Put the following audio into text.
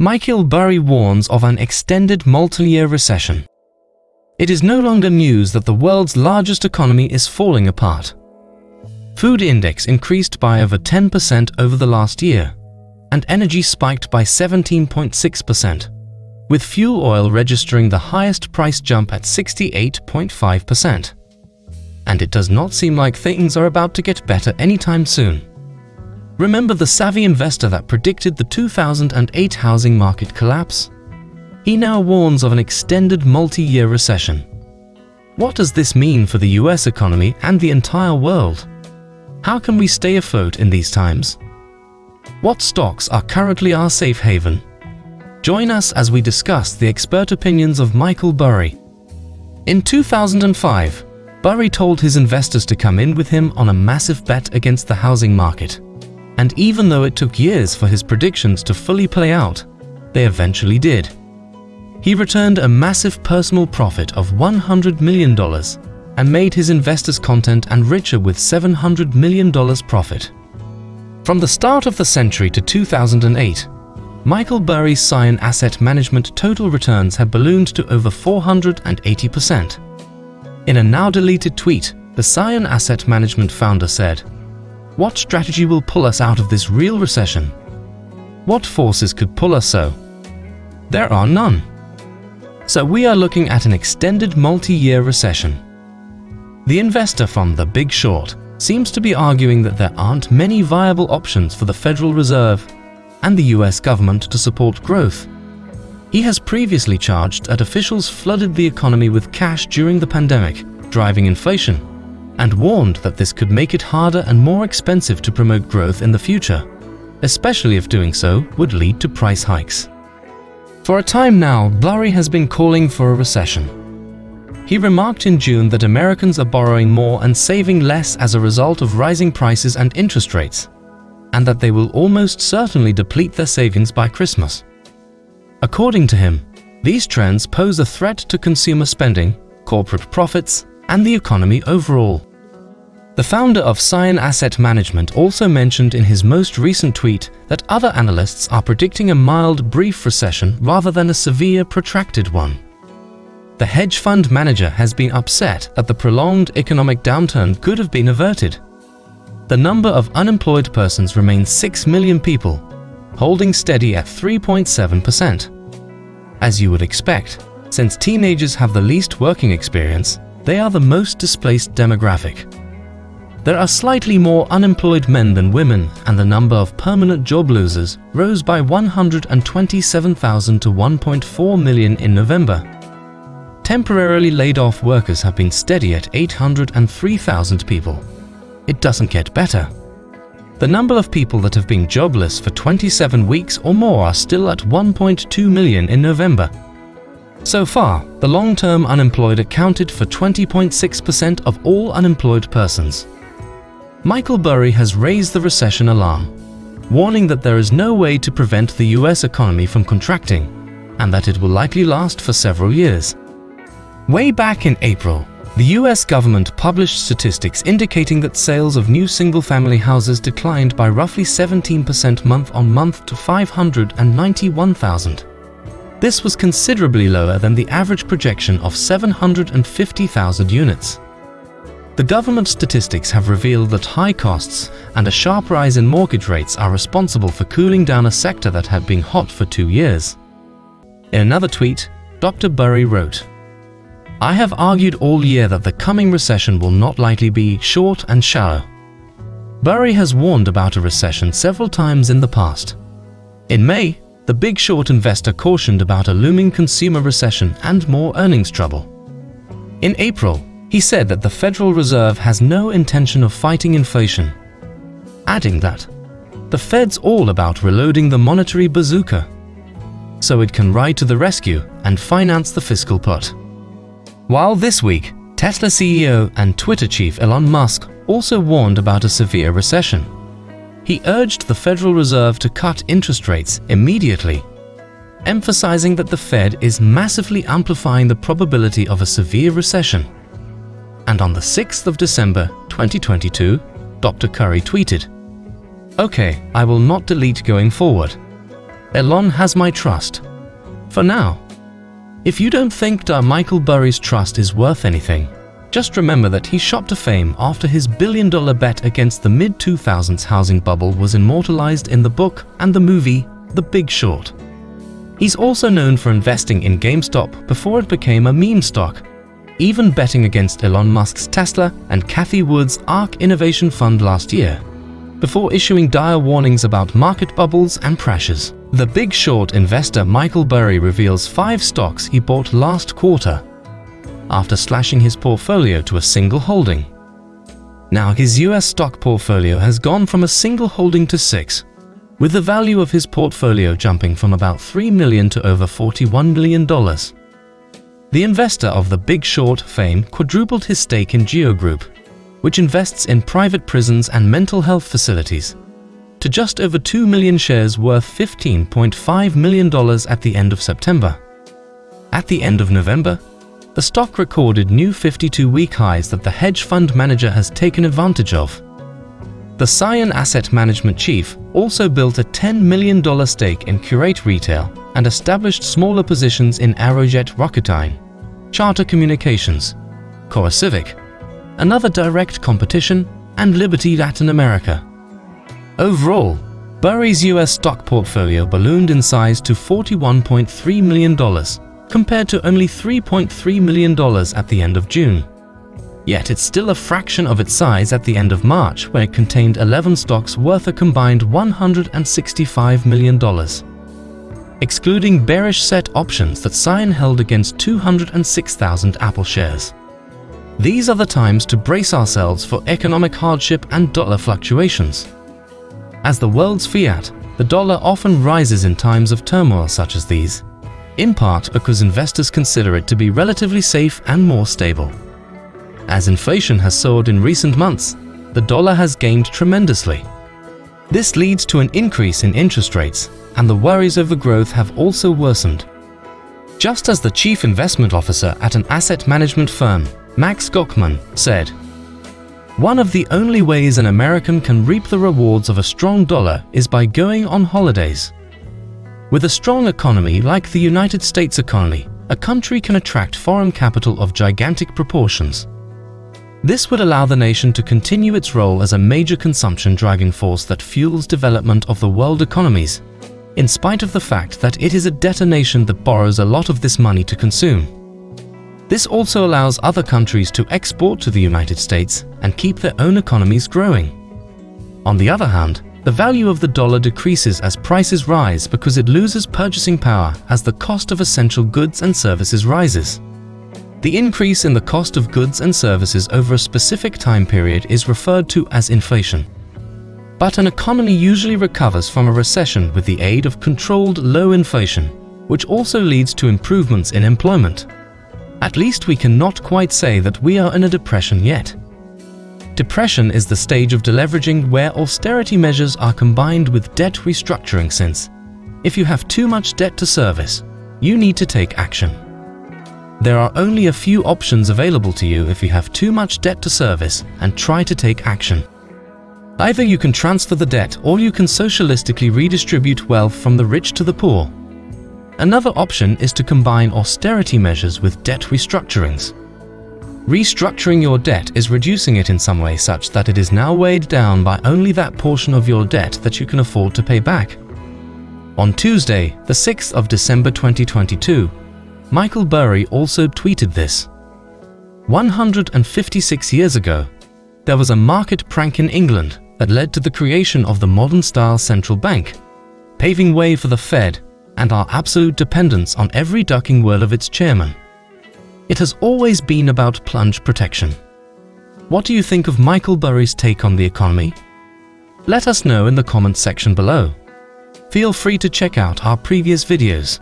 Michael Burry warns of an extended multi-year recession. It is no longer news that the world's largest economy is falling apart. Food index increased by over 10% over the last year, and energy spiked by 17.6%, with fuel oil registering the highest price jump at 68.5%. And it does not seem like things are about to get better anytime soon. Remember the savvy investor that predicted the 2008 housing market collapse? He now warns of an extended multi-year recession. What does this mean for the US economy and the entire world? How can we stay afloat in these times? What stocks are currently our safe haven? Join us as we discuss the expert opinions of Michael Burry. In 2005, Burry told his investors to come in with him on a massive bet against the housing market. And even though it took years for his predictions to fully play out, they eventually did. He returned a massive personal profit of $100 million and made his investors content and richer with $700 million profit. From the start of the century to 2008, Michael Burry's Reccesion asset management total returns have ballooned to over 480%. In a now-deleted tweet, the Reccesion asset management founder said, "What strategy will pull us out of this real recession? What forces could pull us so? There are none. So we are looking at an extended multi-year recession." The investor from The Big Short seems to be arguing that there aren't many viable options for the Federal Reserve and the US government to support growth. He has previously charged that officials flooded the economy with cash during the pandemic, driving inflation, and warned that this could make it harder and more expensive to promote growth in the future, especially if doing so would lead to price hikes. For a time now, Burry has been calling for a recession. He remarked in June that Americans are borrowing more and saving less as a result of rising prices and interest rates, and that they will almost certainly deplete their savings by Christmas. According to him, these trends pose a threat to consumer spending, corporate profits, and the economy overall. The founder of Reccesion Asset Management also mentioned in his most recent tweet that other analysts are predicting a mild, brief recession rather than a severe, protracted one. The hedge fund manager has been upset that the prolonged economic downturn could have been averted. The number of unemployed persons remains 6 million people, holding steady at 3.7%. As you would expect, since teenagers have the least working experience, they are the most displaced demographic. There are slightly more unemployed men than women, and the number of permanent job losers rose by 127,000 to 1.4 million in November. Temporarily laid-off workers have been steady at 803,000 people. It doesn't get better. The number of people that have been jobless for 27 weeks or more are still at 1.2 million in November. So far, the long-term unemployed accounted for 20.6% of all unemployed persons. Michael Burry has raised the recession alarm, warning that there is no way to prevent the US economy from contracting and that it will likely last for several years. Way back in April, the US government published statistics indicating that sales of new single-family houses declined by roughly 17% month-on-month to 591,000. This was considerably lower than the average projection of 750,000 units. The government statistics have revealed that high costs and a sharp rise in mortgage rates are responsible for cooling down a sector that had been hot for 2 years. In another tweet, Dr. Burry wrote, "I have argued all year that the coming recession will not likely be short and shallow." Burry has warned about a recession several times in the past. In May, the Big Short investor cautioned about a looming consumer recession and more earnings trouble. In April, he said that the Federal Reserve has no intention of fighting inflation, adding that the Fed's all about reloading the monetary bazooka, so it can ride to the rescue and finance the fiscal put. While this week, Tesla CEO and Twitter chief Elon Musk also warned about a severe recession. He urged the Federal Reserve to cut interest rates immediately, emphasizing that the Fed is massively amplifying the probability of a severe recession. And on the 6th of December 2022, Dr. Curry tweeted, "Okay, I will not delete going forward. Elon has my trust. For now. If you don't think Michael Burry's trust is worth anything, just remember that he shot to fame after his billion-dollar bet against the mid-2000s housing bubble was immortalized in the book and the movie The Big Short. He's also known for investing in GameStop before it became a meme stock, even betting against Elon Musk's Tesla and Cathie Wood's ARK Innovation Fund last year, before issuing dire warnings about market bubbles and crashes. The Big Short investor Michael Burry reveals 5 stocks he bought last quarter, after slashing his portfolio to a single holding. Now his US stock portfolio has gone from a single holding to 6, with the value of his portfolio jumping from about $3 million to over $41 million. The investor of The Big Short fame quadrupled his stake in Geo Group, which invests in private prisons and mental health facilities, to just over 2 million shares worth $15.5 million at the end of September. At the end of November, the stock recorded new 52-week highs that the hedge fund manager has taken advantage of. The Scion Asset Management chief also built a $10 million stake in Curate Retail and established smaller positions in Aerojet Rocketdyne, Charter Communications, CoreCivic, another direct competition, and Liberty Latin America. Overall, Burry's US stock portfolio ballooned in size to $41.3 million, compared to only $3.3 million at the end of June. Yet it's still a fraction of its size at the end of March, where it contained 11 stocks worth a combined $165 million, excluding bearish set options that Scion held against 206,000 Apple shares. These are the times to brace ourselves for economic hardship and dollar fluctuations. As the world's fiat, the dollar often rises in times of turmoil such as these, in part because investors consider it to be relatively safe and more stable. As inflation has soared in recent months, the dollar has gained tremendously. This leads to an increase in interest rates, and the worries over growth have also worsened. Just as the chief investment officer at an asset management firm, Max Gochman, said, "One of the only ways an American can reap the rewards of a strong dollar is by going on holidays." With a strong economy like the United States economy, a country can attract foreign capital of gigantic proportions. This would allow the nation to continue its role as a major consumption driving force that fuels development of the world economies, in spite of the fact that it is a debtor nation that borrows a lot of this money to consume. This also allows other countries to export to the United States and keep their own economies growing. On the other hand, the value of the dollar decreases as prices rise because it loses purchasing power as the cost of essential goods and services rises. The increase in the cost of goods and services over a specific time period is referred to as inflation. But an economy usually recovers from a recession with the aid of controlled low inflation, which also leads to improvements in employment. At least we cannot quite say that we are in a depression yet. Depression is the stage of deleveraging where austerity measures are combined with debt restructuring, since if you have too much debt to service, you need to take action. There are only a few options available to you if you have too much debt to service and try to take action. Either you can transfer the debt or you can socialistically redistribute wealth from the rich to the poor. Another option is to combine austerity measures with debt restructurings. Restructuring your debt is reducing it in some way such that it is now weighed down by only that portion of your debt that you can afford to pay back. On Tuesday, the 6th of December 2022, Michael Burry also tweeted this. 156 years ago, there was a market prank in England that led to the creation of the modern-style central bank, paving way for the Fed and our absolute dependence on every ducking word of its chairman. It has always been about plunge protection. What do you think of Michael Burry's take on the economy? Let us know in the comments section below. Feel free to check out our previous videos.